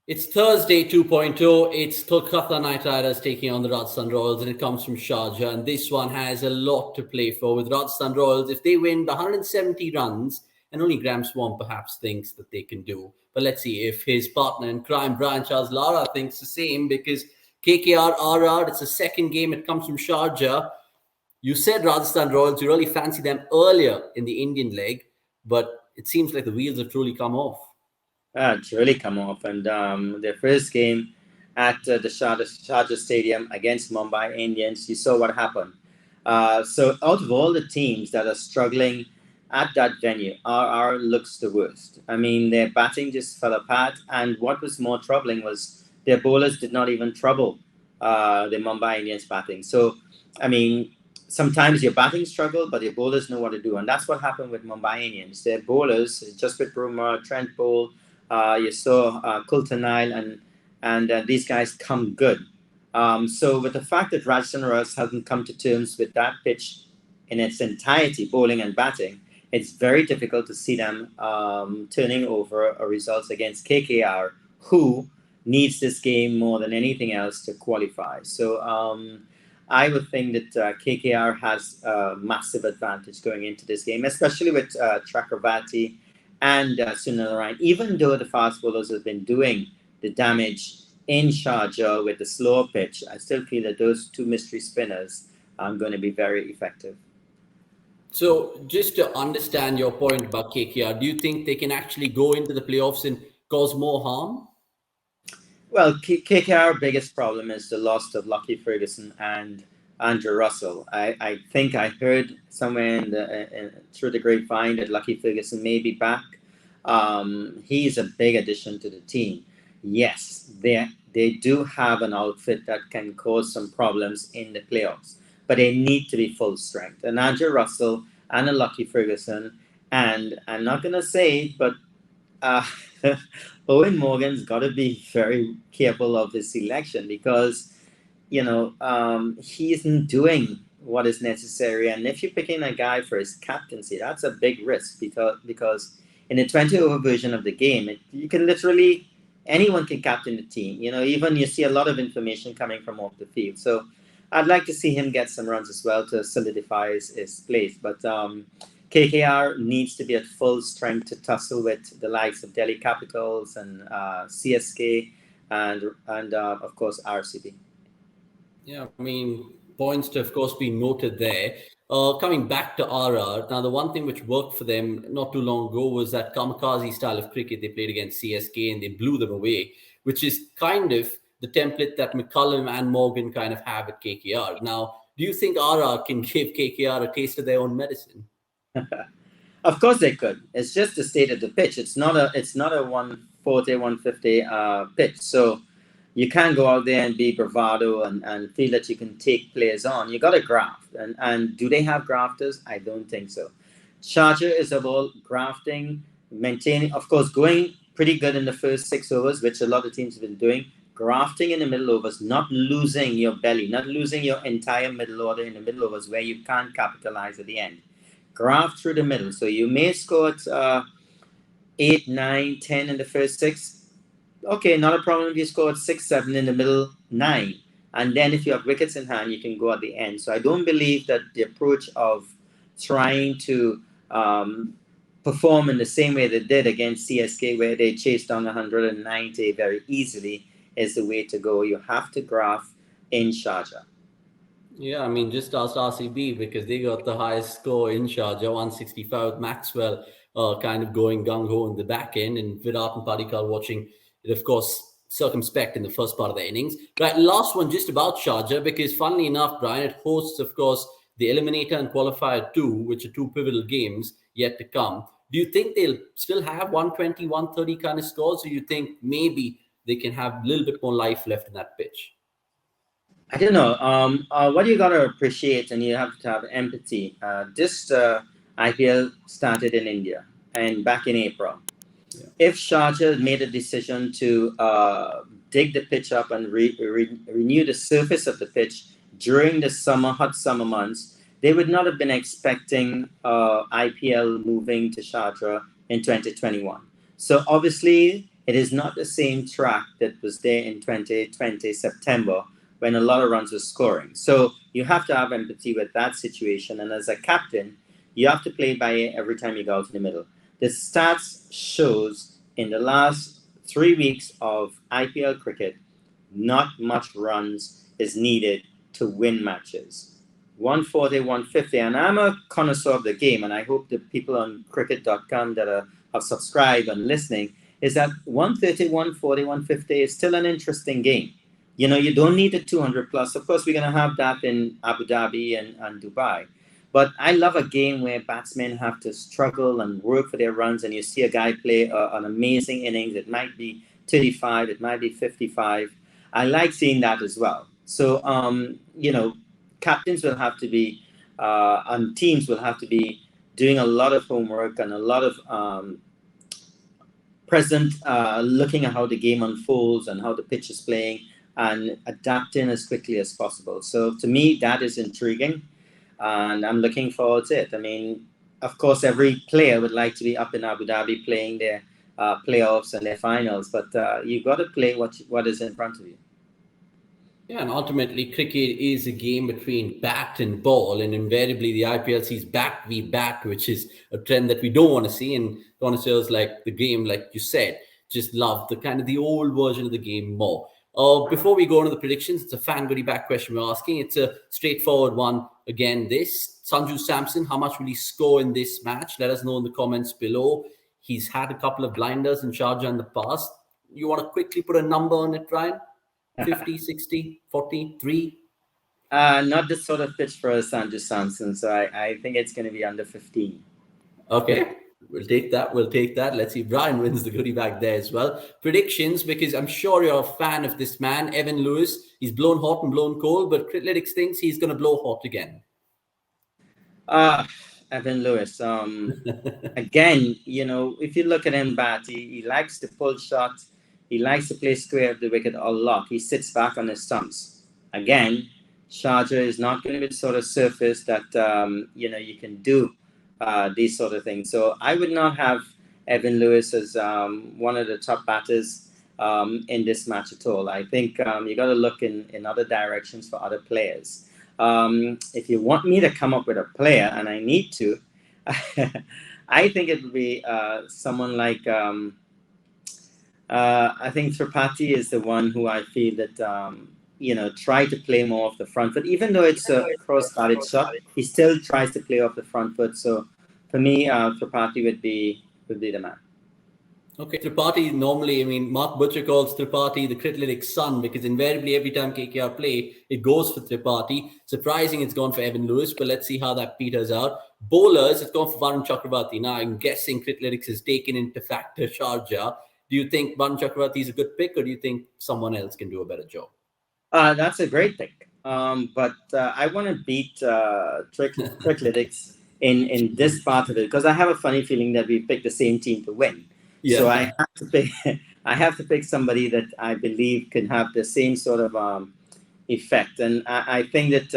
It's Thursday 2.0. It's Kolkata Knight Riders taking on the Rajasthan Royals, and it comes from Sharjah. And this one has a lot to play for with Rajasthan Royals. If they win the 170 runs, and only Graham Swan perhaps thinks that they can do. But let's see if his partner in crime, Brian Charles Lara, thinks the same, because KKR RR, it's the second game. It comes from Sharjah. You said Rajasthan Royals, you really fancy them earlier in the Indian leg, but it seems like the wheels have truly come off. It's really come off. And their first game at the Sharjah Stadium against Mumbai Indians, you saw what happened. So out of all the teams that are struggling at that venue, RR looks the worst. I mean, their batting just fell apart. And what was more troubling was their bowlers did not even trouble the Mumbai Indians batting. So, I mean, sometimes your batting struggle, but your bowlers know what to do. And that's what happened with Mumbai Indians. Their bowlers, Jasprit Bumrah, Trent Bolt, you saw Coulter Nile, and these guys come good. So with the fact that Rajasthan Royals hasn't come to terms with that pitch in its entirety, bowling and batting, it's very difficult to see them turning over results against KKR, who needs this game more than anything else to qualify. So I would think that KKR has a massive advantage going into this game, especially with Chakravarti and Sunil Ryan. Even though the fast bowlers have been doing the damage in Sharjah with the slower pitch, I still feel that those two mystery spinners are going to be very effective. So, just to understand your point about KKR, do you think they can actually go into the playoffs and cause more harm? Well, KKR biggest problem is the loss of Lucky Ferguson and Andrew Russell. I think I heard somewhere through the grapevine that Lucky Ferguson may be back. He's a big addition to the team. Yes, they do have an outfit that can cause some problems in the playoffs, but they need to be full strength. And Andrew Russell and a Lucky Ferguson, and I'm not gonna say it, but uh, Owen Morgan's got to be very careful of his selection because, he isn't doing what is necessary. And if you're picking a guy for his captaincy, that's a big risk because in a 20-over version of the game, you can literally, anyone can captain the team. Even you see a lot of information coming from off the field. So I'd like to see him get some runs as well to solidify his place. But KKR needs to be at full strength to tussle with the likes of Delhi Capitals and CSK and of course RCB. Yeah, I mean, points to, of course, be noted there. Coming back to RR, now the one thing which worked for them not too long ago was that kamikaze style of cricket they played against CSK and they blew them away, which is kind of the template that McCullum and Morgan kind of have at KKR. Now, do you think RR can give KKR a taste of their own medicine? Of course they could. It's just the state of the pitch. It's not a 140, 150 pitch. So you can't go out there and be bravado and feel that you can take players on. You got to graft. And do they have grafters? I don't think so. Sharjah is about grafting, maintaining, of course, going pretty good in the first 6 overs, which a lot of teams have been doing. Grafting in the middle overs, not losing your belly, not losing your entire middle order in the middle overs where you can't capitalize at the end. Graft through the middle. So you may score at 8, 9, 10 in the first 6. Okay, not a problem if you score at 6, 7 in the middle, 9. And then if you have wickets in hand, you can go at the end. So I don't believe that the approach of trying to perform in the same way they did against CSK, where they chased down 190 very easily, is the way to go. You have to graft in Sharjah. Yeah, I mean, just ask RCB because they got the highest score in Sharjah, 165, with Maxwell kind of going gung-ho in the back end and Virat and Padikkal watching it, of course, circumspect in the first part of the innings. Right, last one just about Sharjah because funnily enough, Brian, it hosts, of course, the Eliminator and Qualifier 2, which are two pivotal games yet to come. Do you think they'll still have 120, 130 kind of scores, or do you think maybe they can have a little bit more life left in that pitch? I don't know. What you gotta appreciate, and you have to have empathy. This IPL started in India and back in April. Yeah. If Sharjah made a decision to dig the pitch up and renew the surface of the pitch during the hot summer months, they would not have been expecting IPL moving to Sharjah in 2021. So obviously, It is not the same track that was there in 2020 September when a lot of runs were scoring. So you have to have empathy with that situation. And as a captain, you have to play by ear every time you go out in the middle. The stats shows in the last 3 weeks of IPL cricket, not much runs is needed to win matches. 140, 150, and I'm a connoisseur of the game, and I hope the people on cricket.com that have subscribed and listening is that 130, 140, 150 is still an interesting game. You don't need a 200 plus. Of course, we're going to have that in Abu Dhabi and Dubai. But I love a game where batsmen have to struggle and work for their runs, and you see a guy play an amazing innings. It might be 35, it might be 55. I like seeing that as well. So, captains will have to be, and teams will have to be doing a lot of homework and a lot of looking at how the game unfolds and how the pitch is playing and adapting as quickly as possible. So to me, that is intriguing, and I'm looking forward to it. I mean, of course, every player would like to be up in Abu Dhabi playing their playoffs and their finals, but you've got to play what is in front of you. Yeah, and ultimately, cricket is a game between bat and ball, and invariably, the IPL sees bat v bat, which is a trend that we don't want to see. And connoisseurs like the game, like you said, just love the old version of the game more. Before we go into the predictions, it's a fan goodie back question we're asking. It's a straightforward one. Again, this Sanju Samson, how much will he score in this match? Let us know in the comments below. He's had a couple of blinders in Sharjah in the past. You want to quickly put a number on it, Ryan? 50, 60, 40, 3? Not this sort of pitch for Sanju Samson, so I think it's going to be under 15. Okay, we'll take that. We'll take that. Let's see if Brian wins the goodie bag there as well. Predictions, because I'm sure you're a fan of this man, Evan Lewis. He's blown hot and blown cold, but Critletics thinks he's going to blow hot again. Evan Lewis. Again, if you look at him bat, he likes to pull shots. He likes to play square of the wicket a lot. He sits back on his stumps. Again, Sharjah is not going to be the sort of surface that you can do these sort of things. So I would not have Evan Lewis as one of the top batters in this match at all. I think you got to look in other directions for other players. If you want me to come up with a player, and I need to, I think it would be someone like, I think Tripathi is the one who I feel that, try to play more off the front foot. Even though it's a cross-batted shot, he still tries to play off the front foot. So for me, Tripathi would be the man. Okay, Tripathi normally, Mark Butcher calls Tripathi the Critletics son because invariably every time KKR play, it goes for Tripathi. Surprising it's gone for Evan Lewis, but let's see how that peters out. Bowlers, it's gone for Varun Chakravarti. Now, I'm guessing Critletics has taken into factor Sharjah. Do you think Varun Chakravarti is a good pick, or do you think someone else can do a better job? That's a great pick. But I want to beat Critletics in this part of it because I have a funny feeling that we picked the same team to win. Yeah. So I have to pick somebody that I believe can have the same sort of effect. And I think that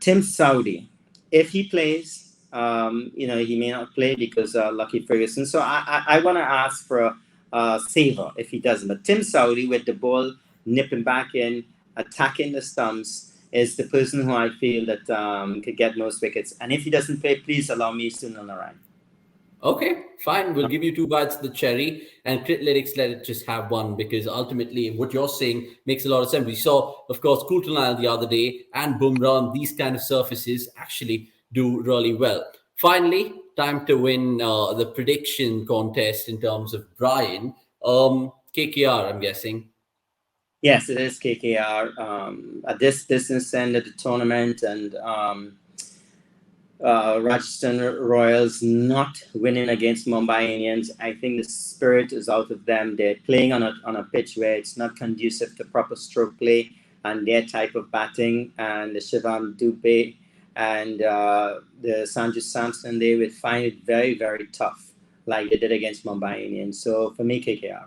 Tim Saudi, if he plays, he may not play because Lucky Ferguson. So I want to ask for a saver if he doesn't. But Tim Saudi with the ball nipping back in, attacking the stumps, is the person who I feel that could get most wickets. And if he doesn't play, please allow me Sunil Narayan. Okay, fine. We'll give you 2 bites of the cherry, and Critletics let it just have one because ultimately what you're saying makes a lot of sense. We saw, of course, Kultanal the other day and Bumrah, these kind of surfaces actually do really well. Finally, time to win the prediction contest in terms of Brian. KKR, I'm guessing. Yes, it is KKR. At this business end of the tournament, and Rajasthan Royals not winning against Mumbai Indians, I think the spirit is out of them. They're playing on a pitch where it's not conducive to proper stroke play and their type of batting. And the Shivam Dubey and the Sanju Samson, they would find it very, very tough, like they did against Mumbai Indians. So for me, KKR.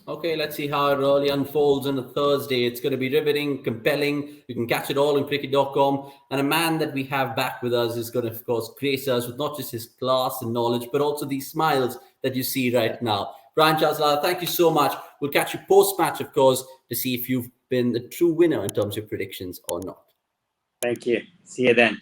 Okay, let's see how it really unfolds on a Thursday. It's going to be riveting, compelling. You can catch it all on cricket.com. And a man that we have back with us is going to, of course, grace us with not just his class and knowledge, but also these smiles that you see right now. Brian Charles Lara, thank you so much. We'll catch you post-match, of course, to see if you've been the true winner in terms of predictions or not. Thank you. See you then.